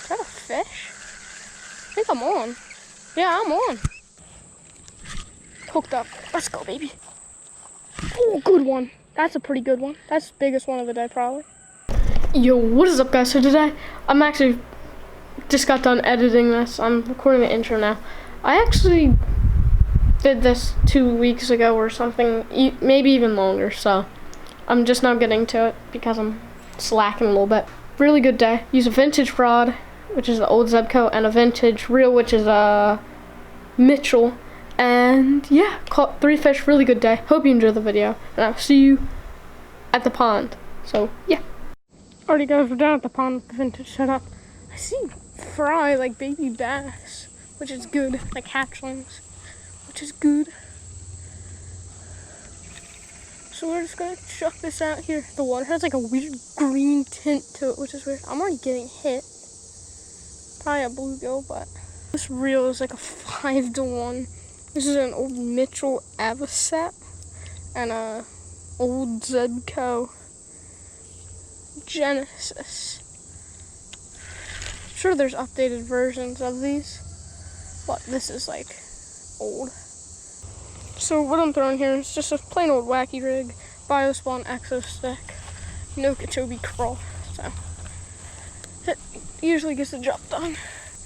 Is that a fish? I think I'm on. Yeah, I'm on. Hooked up. Let's go, baby. Oh, good one. That's a pretty good one. That's the biggest one of the day, probably. Yo, what is up, guys? So today, I'm actually just got done editing this. I'm recording the intro now. I actually did this 2 weeks ago or something, maybe even longer, so I'm just now getting to it because I'm slacking a little bit. Really good day. Use a vintage rod, which is an old Zebco, and a vintage reel, which is a Mitchell. And yeah, caught 3 fish. Really good day. Hope you enjoyed the video, and I'll see you at the pond. So yeah. Alrighty, guys, we're down at the pond with the vintage setup. I see fry like baby bass, which is good, like hatchlings, which is good. So we're just gonna chuck this out here. The water has like a weird green tint to it, which is weird. I'm already getting hit. Probably a bluegill, but this reel is like a 5-to-1. This is an old Mitchell Avocet and a old Zebco Genesis. I'm sure there's updated versions of these, but this is like old. So what I'm throwing here is just a plain old wacky rig, Biospawn Exo Stick, Nokechobi Crawl. So it usually gets the job done,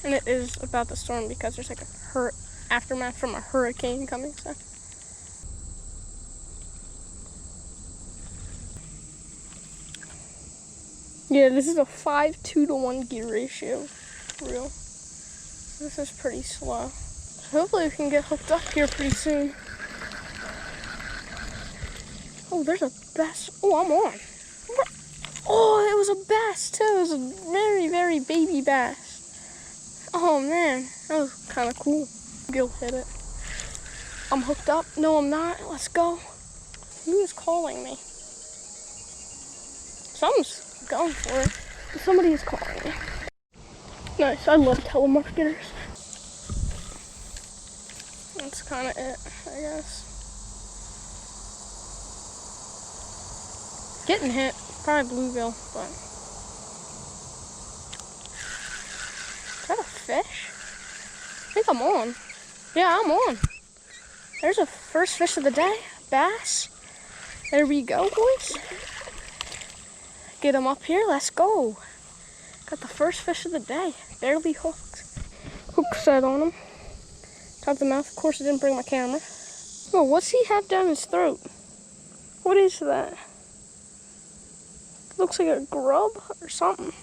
and it is about the storm because there's like a aftermath from a hurricane coming. So yeah, this is a 5-2-to-1 gear ratio reel. This is pretty slow. So hopefully we can get hooked up here pretty soon. Oh, there's a bass. Oh, I'm on. Oh, it was a bass too. It was a very, very baby bass. Oh man, that was kind of cool. Gill hit it. I'm hooked up. No, I'm not. Let's go. Who is calling me? Someone's going for it. Somebody is calling me. Nice. I love telemarketers. That's kind of it, I guess. Getting hit, probably bluegill, but is that a fish? I think I'm on. Yeah, I'm on. There's a first fish of the day, bass. There we go, boys. Get him up here, let's go. Got the first fish of the day, barely hooked. Hook set on him. Top of the mouth, of course I didn't bring my camera. Oh, what's he have down his throat? What is that? Looks like a grub or something.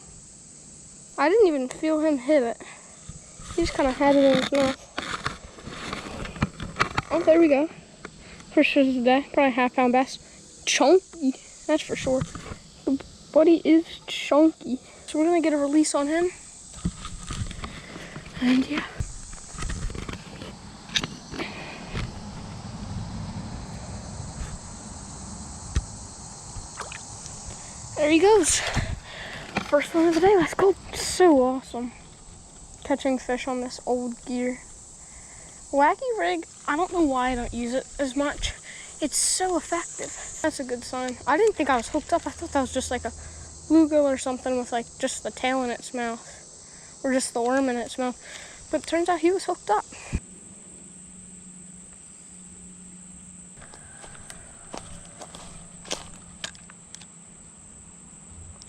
I didn't even feel him hit it. He just kind of had it in his mouth. Oh, there we go. First fish of the day, probably half-pound bass. Chunky, that's for sure. The buddy is chunky. So we're gonna get a release on him. And yeah. There he goes. First one of the day, let's go. So awesome. Catching fish on this old gear. Wacky rig, I don't know why I don't use it as much. It's so effective. That's a good sign. I didn't think I was hooked up. I thought that was just like a bluegill or something with like just the tail in its mouth. Or just the worm in its mouth. But it turns out he was hooked up.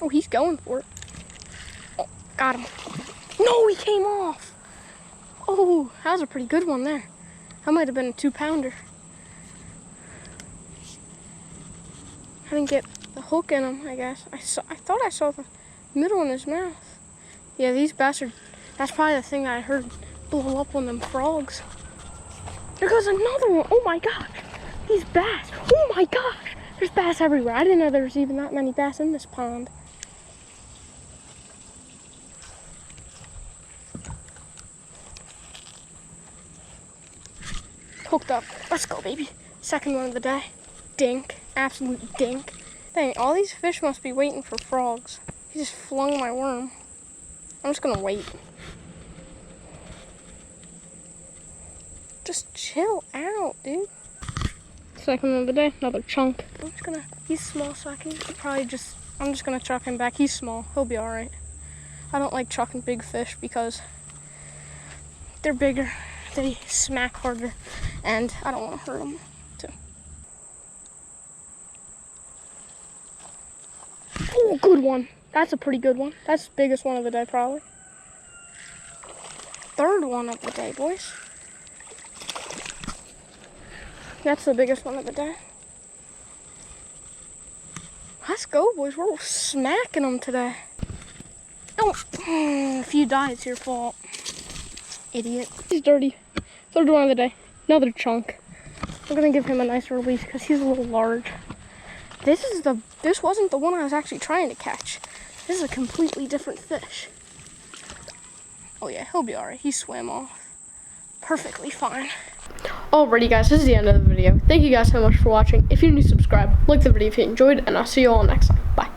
Oh, he's going for it. Oh, got him. No, he came off. Oh, that was a pretty good one there. That might have been a 2-pounder. I didn't get the hook in him, I guess. I thought I saw the middle in his mouth. Yeah, these bass are, that's probably the thing I heard blow up on them frogs. There goes another one. Oh my gosh. These bass. Oh my gosh. There's bass everywhere. I didn't know there was even that many bass in this pond. Hooked up. Let's go, baby. Second one of the day. Dink. Absolute dink. Dang, all these fish must be waiting for frogs. He just flung my worm. I'm just gonna wait. Just chill out, dude. Second of the day, another chunk. I'm just gonna, he's small, so I can probably just, I'm just gonna chuck him back. He's small, he'll be all right. I don't like chucking big fish because they're bigger, they smack harder, and I don't want to hurt them too. Oh, good one. That's a pretty good one. That's the biggest one of the day, probably. Third one of the day, boys. That's the biggest one of the day. Let's go, boys. We're smacking them today. Oh, if you die, it's your fault. Idiot. He's dirty. Third one of the day. Another chunk. I'm gonna give him a nice release because he's a little large. This wasn't the one I was actually trying to catch. This is a completely different fish. Oh yeah, he'll be alright. He swam off perfectly fine. Alrighty guys, this is the end of the video. Thank you guys so much for watching. If you're new, subscribe, like the video if you enjoyed, and I'll see you all next time. Bye.